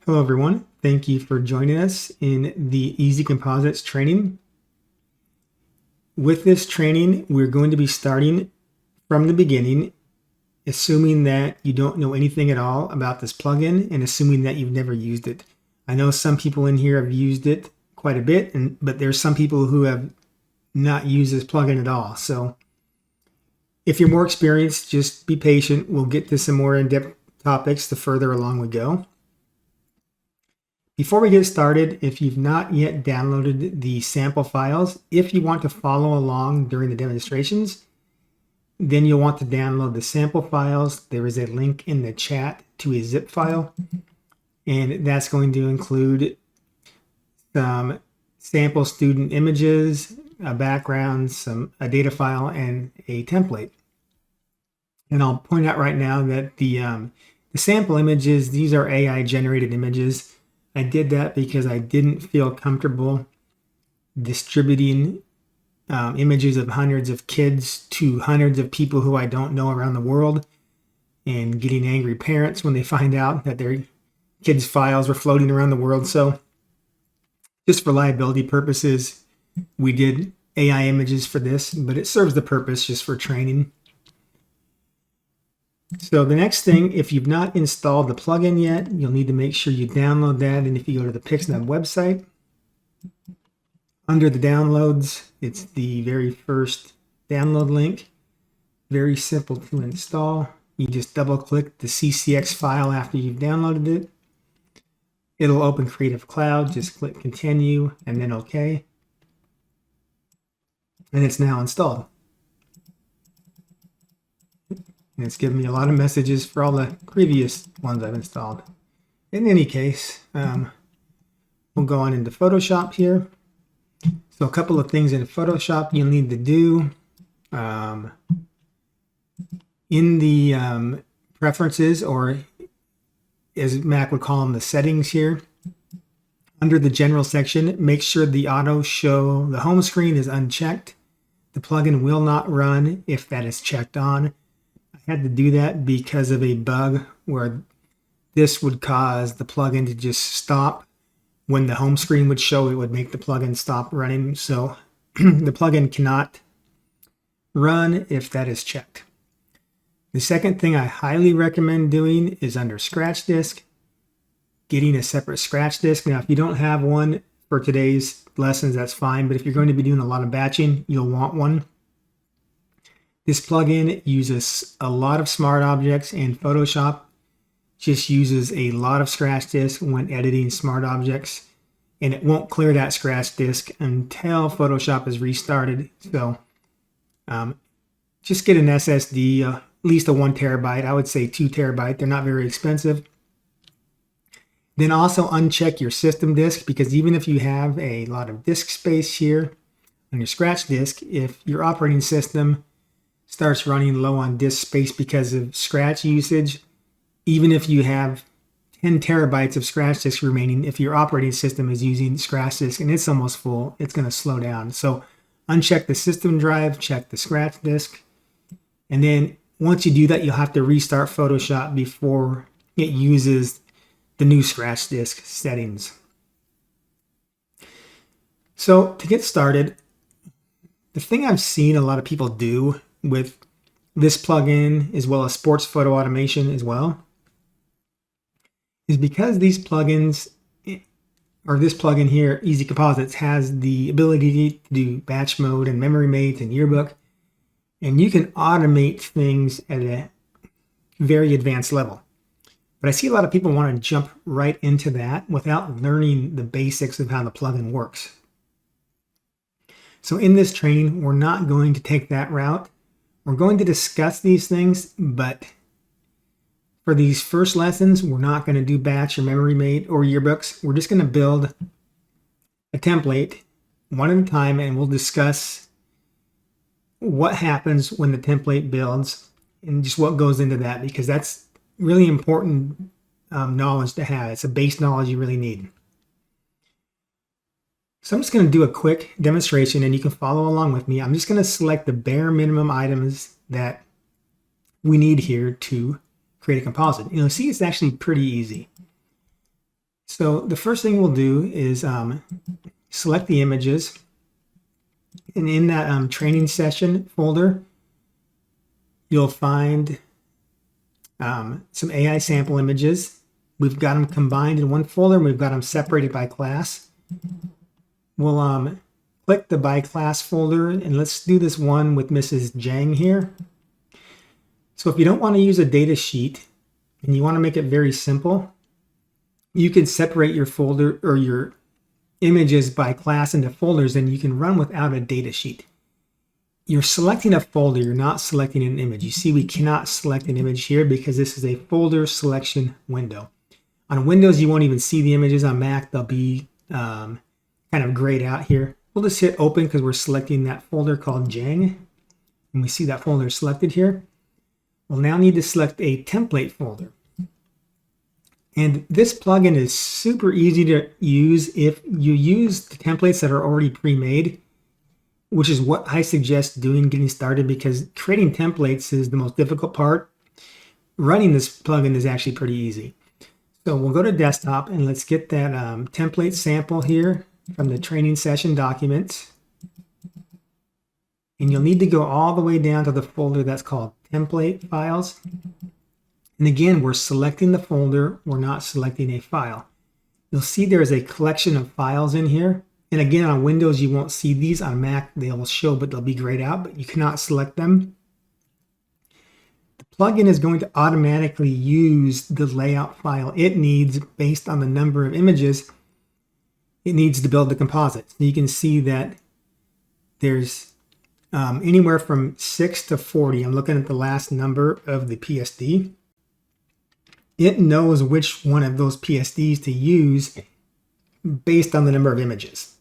Hello everyone, thank you for joining us in the Easy Composites training. With this training, we're going to be starting from the beginning, assuming that you don't know anything at all about this plugin and assuming that you've never used it. I know some people in here have used it quite a bit, but there's some people who have not used this plugin at all. So if you're more experienced, just be patient. We'll get to some more in-depth topics the further along we go. Before we get started, if you've not yet downloaded the sample files, if you want to follow along during the demonstrations, then you'll want to download the sample files. There is a link in the chat to a zip file, and that's going to include some sample student images, a background, a data file, and a template. And I'll point out right now that the sample images, these are AI generated images. I did that because I didn't feel comfortable distributing images of hundreds of kids to hundreds of people who I don't know around the world and getting angry parents when they find out that their kids' files were floating around the world. So just for liability purposes, we did AI images for this, but it serves the purpose just for training. So the next thing, if you've not installed the plugin yet, you'll need to make sure you download that. And if you go to the Pixnub website, under the downloads, it's the very first download link. Very simple to install. You just double click the CCX file after you've downloaded it. It'll open Creative Cloud. Just click continue and then OK. And it's now installed. And it's given me a lot of messages for all the previous ones I've installed. In any case, we'll go on into Photoshop here. So a couple of things in Photoshop you'll need to do. In the preferences, or as Mac would call them, the settings here, under the general section, make sure the auto show the home screen is unchecked. The plugin will not run if that is checked on. I had to do that because of a bug where this would cause the plugin to just stop. When the home screen would show, it would make the plugin stop running. So the plugin cannot run if that is checked. The second thing I highly recommend doing is under Scratch Disk, getting a separate Scratch Disk. Now, if you don't have one for today's lessons, that's fine. But if you're going to be doing a lot of batching, you'll want one. This plugin uses a lot of smart objects, and Photoshop just uses a lot of scratch disk when editing smart objects, and it won't clear that scratch disk until Photoshop is restarted. So just get an SSD, at least a 1 terabyte. I would say 2 terabyte. They're not very expensive. Then also uncheck your system disk, because even if you have a lot of disk space here on your scratch disk, if your operating system starts running low on disk space because of scratch usage, even if you have 10 terabytes of scratch disk remaining, if your operating system is using scratch disk and it's almost full, it's going to slow down. So uncheck the system drive, check the scratch disk, and then once you do that, you'll have to restart Photoshop before it uses the new scratch disk settings. So to get started, the thing I've seen a lot of people do with this plugin, as well as sports photo automation as well, is because these plugins, or this plugin here, Easy Composites, has the ability to do batch mode and memory mates and yearbook, and you can automate things at a very advanced level. But I see a lot of people want to jump right into that without learning the basics of how the plugin works. So in this training, we're not going to take that route. We're going to discuss these things, but for these first lessons, we're not going to do batch or memory mate or yearbooks. We're just going to build a template one at a time, and we'll discuss what happens when the template builds and just what goes into that, because that's really important knowledge to have. It's a base knowledge you really need. So I'm just going to do a quick demonstration, and you can follow along with me. I'm just going to select the bare minimum items that we need here to create a composite. You'll see it's actually pretty easy. So the first thing we'll do is select the images. And in that training session folder, you'll find some AI sample images. We've got them combined in one folder, and we've got them separated by class. We'll click the by class folder, and let's do this one with Mrs. Jang here. So if you don't want to use a data sheet and you want to make it very simple, you can separate your folder or your images by class into folders, and you can run without a data sheet. You're selecting a folder, you're not selecting an image. You see we cannot select an image here because this is a folder selection window. On Windows, you won't even see the images. On Mac, they'll be kind of grayed out here. We'll just hit open because we're selecting that folder called Jang. And we see that folder selected here. We'll now need to select a template folder. And this plugin is super easy to use if you use the templates that are already pre-made, which is what I suggest doing getting started, because creating templates is the most difficult part. Running this plugin is actually pretty easy. So we'll go to desktop and let's get that template sample here from the training session documents. And you'll need to go all the way down to the folder that's called template files. And again, we're selecting the folder, we're not selecting a file. You'll see there's a collection of files in here. And again, on Windows, you won't see these. On Mac, they'll show, but they'll be grayed out, but you cannot select them. The plugin is going to automatically use the layout file it needs based on the number of images it needs to build the composite. So you can see that there's anywhere from 6 to 40. I'm looking at the last number of the PSD. It knows which one of those PSDs to use based on the number of images.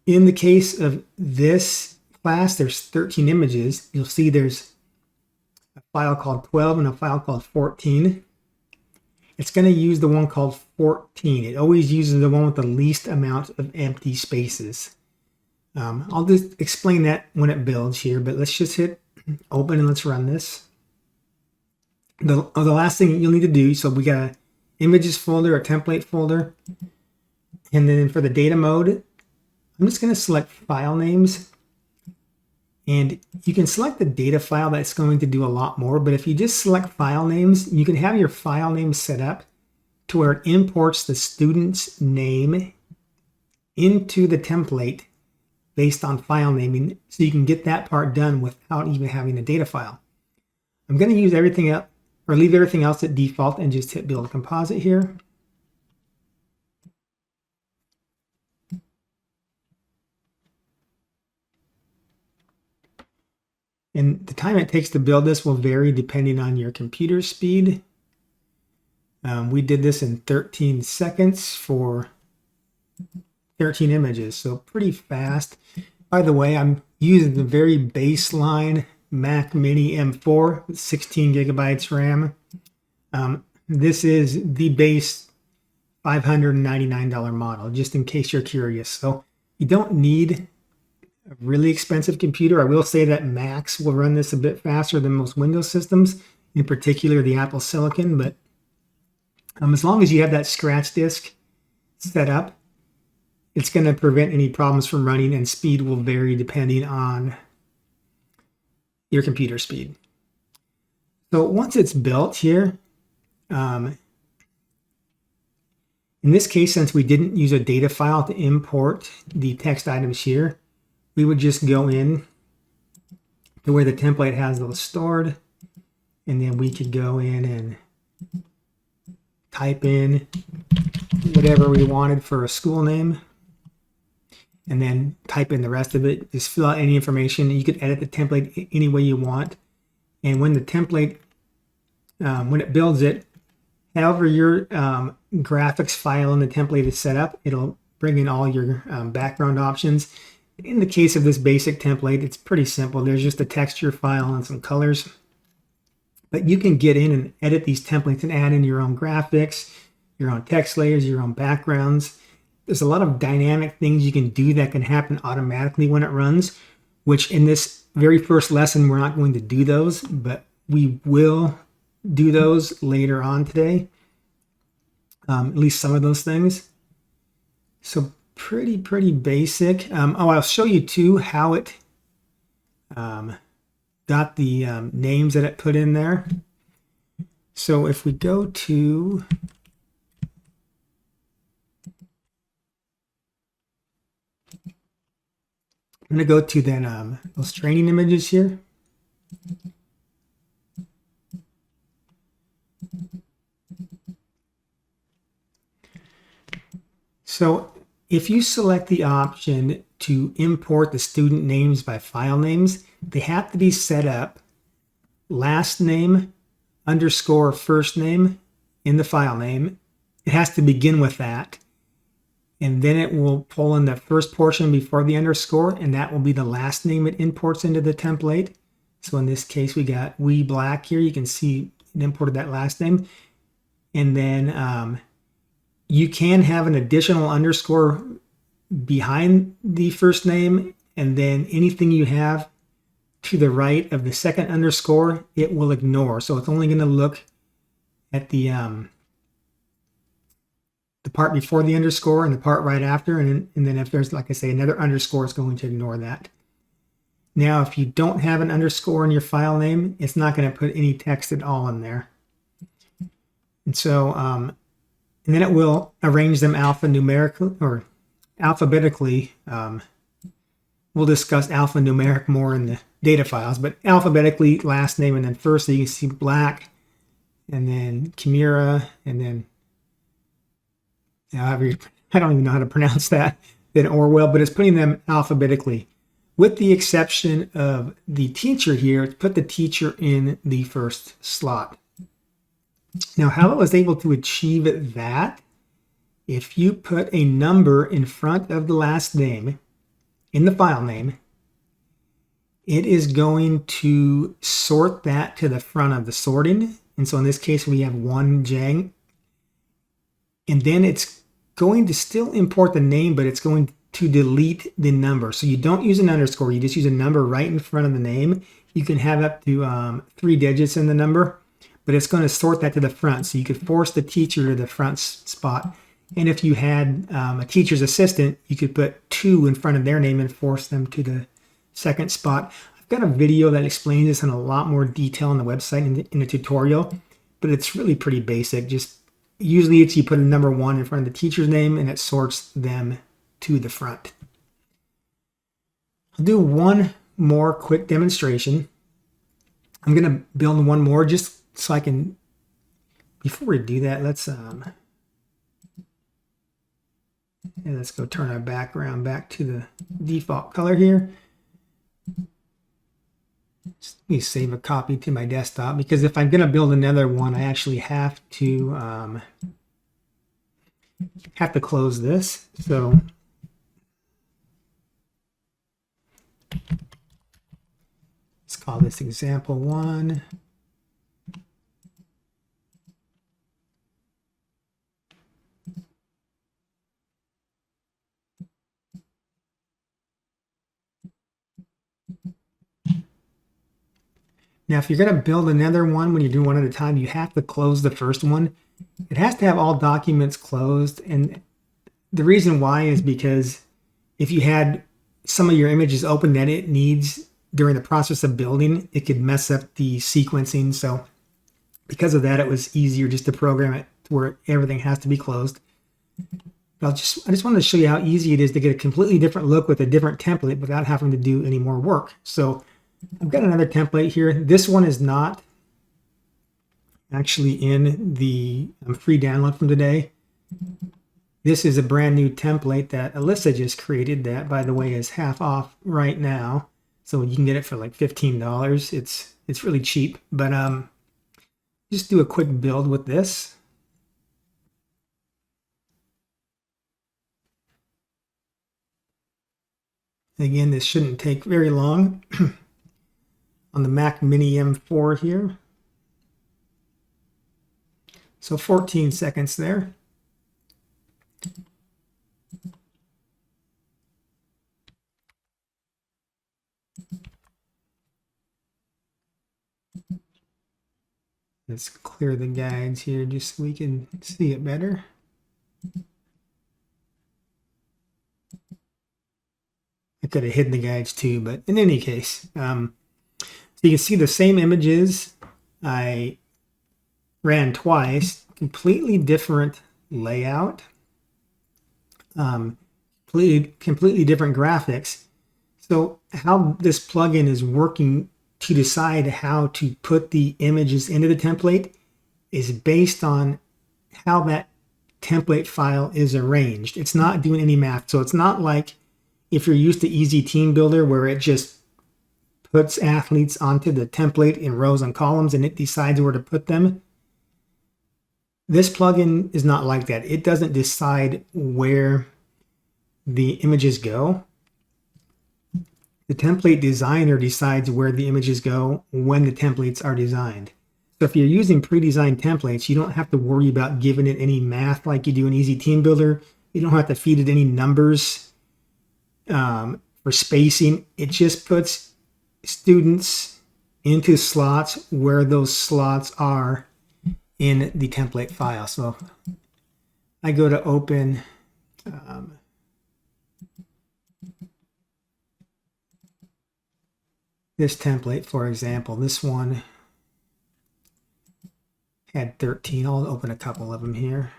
In the case of this class, there's 13 images. You'll see there's a file called 12 and a file called 14. It's going to use the one called 14. It always uses the one with the least amount of empty spaces. I'll just explain that when it builds here, but let's just hit open and let's run this. The last thing you'll need to do, so we got an images folder, a template folder, and then for the data mode, I'm just going to select file names. And you can select the data file. That's going to do a lot more, but if you just select file names, you can have your file name set up to where it imports the student's name into the template based on file naming, so you can get that part done without even having a data file. I'm going to use everything else, or leave everything else at default and just hit build composite here. And the time it takes to build this will vary depending on your computer speed. We did this in 13 seconds for 13 images, so pretty fast. By the way, I'm using the very baseline Mac Mini M4 with 16 gigabytes RAM. This is the base $599 model, just in case you're curious. So you don't need a really expensive computer. I will say that Macs will run this a bit faster than most Windows systems, in particular the Apple Silicon, but as long as you have that scratch disk set up, it's going to prevent any problems from running, and speed will vary depending on your computer speed. So once it's built here, in this case, since we didn't use a data file to import the text items here, we would just go in to where the template has those stored, and then we could go in and type in whatever we wanted for a school name, and then type in the rest of it. Just fill out any information. You could edit the template any way you want. And when the template, when it builds it, however your graphics file in the template is set up, it'll bring in all your background options. In the case of this basic template, it's pretty simple. There's just a texture file and some colors. But you can get in and edit these templates and add in your own graphics, your own text layers, your own backgrounds. There's a lot of dynamic things you can do that can happen automatically when it runs, which in this very first lesson, we're not going to do those, but we will do those later on today. at least some of those things. So pretty basic. I'll show you too how it got the names that it put in there. So if we go to I'm going to go to then those training images here. So if you select the option to import the student names by file names, they have to be set up last name underscore first name in the file name. It has to begin with that. And then it will pull in the first portion before the underscore, and that will be the last name it imports into the template. So in this case, we got We Black here. You can see it imported that last name. And then you can have an additional underscore behind the first name, and then anything you have to the right of the second underscore, it will ignore. So it's only going to look at the part before the underscore and the part right after, and then if there's, like I say, another underscore, it's going to ignore that. Now, if you don't have an underscore in your file name, it's not going to put any text at all in there. And so, and then it will arrange them alphanumerically or alphabetically. We'll discuss alphanumeric more in the data files, but alphabetically, last name and then first. So you can see Black, and then Kimura, and then I don't even know how to pronounce that, then Orwell, but it's putting them alphabetically, with the exception of the teacher here. Put the teacher in the first slot. Now, how it was able to achieve that, if you put a number in front of the last name in the file name, it is going to sort that to the front of the sorting. And so in this case, we have 1J. And then it's going to still import the name, but it's going to delete the number. So you don't use an underscore. You just use a number right in front of the name. You can have up to 3 digits in the number, but it's going to sort that to the front. So you could force the teacher to the front spot. And if you had a teacher's assistant, you could put 2 in front of their name and force them to the second spot. I've got a video that explains this in a lot more detail on the website in the tutorial, but it's really pretty basic. Just usually it's you put a number 1 in front of the teacher's name and it sorts them to the front. I'll do one more quick demonstration. I'm going to build one more just so I can, before we do that, let's go turn our background back to the default color here. Let me save a copy to my desktop, because if I'm going to build another one, I actually have to close this. So let's call this example 1. Now, if you're going to build another one, when you do one at a time, you have to close the first one. It has to have all documents closed. And the reason why is because if you had some of your images open that it needs during the process of building, it could mess up the sequencing. So because of that, it was easier just to program it to where everything has to be closed. But I just wanted to show you how easy it is to get a completely different look with a different template without having to do any more work. So I've got another template here. This one is not actually in the free download from today. This is a brand new template that Alyssa just created that, by the way, is half off right now. So you can get it for like $15. It's really cheap, but just do a quick build with this. Again, this shouldn't take very long. On the Mac Mini M4 here. So 14 seconds there. Let's clear the guides here just so we can see it better. I could have hidden the guides too, but in any case, so you can see the same images I ran twice, completely different layout, completely different graphics. So how this plugin is working to decide how to put the images into the template is based on how that template file is arranged. It's not doing any math. So it's not like if you're used to Easy Team Builder where it just puts athletes onto the template in rows and columns and it decides where to put them. This plugin is not like that. It doesn't decide where the images go. The template designer decides where the images go when the templates are designed. So if you're using pre-designed templates, you don't have to worry about giving it any math like you do in Easy Team Builder. You don't have to feed it any numbers for spacing. It just puts students into slots where those slots are in the template file. So I go to open this template, for example. This one had 13. I'll open a couple of them here.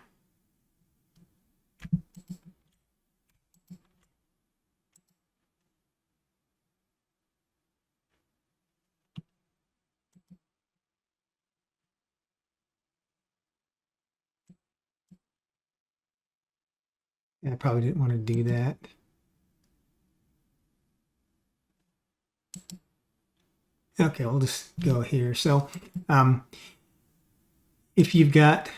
I probably didn't want to do that. Okay, we'll just go here. So if you've got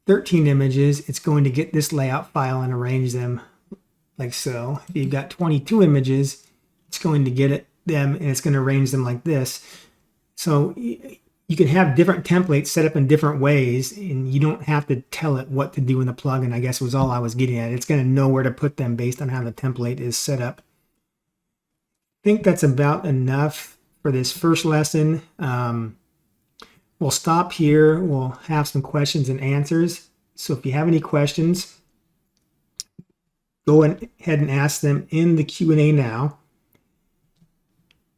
13 images, it's going to get this layout file and arrange them like so. If you've got 22 images, it's going to get them and it's going to arrange them like this. So you can have different templates set up in different ways, and you don't have to tell it what to do in the plugin, I guess was all I was getting at. It's going to know where to put them based on how the template is set up. I think that's about enough for this first lesson. We'll stop here. We'll have some questions and answers. So if you have any questions, go ahead and ask them in the Q&A now.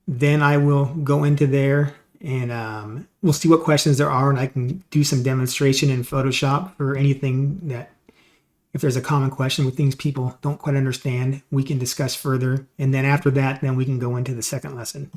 Then I will go into there and we'll see what questions there are, and I can do some demonstration in Photoshop for anything that, if there's a common question with things people don't quite understand, we can discuss further. And then after that, then we can go into the second lesson.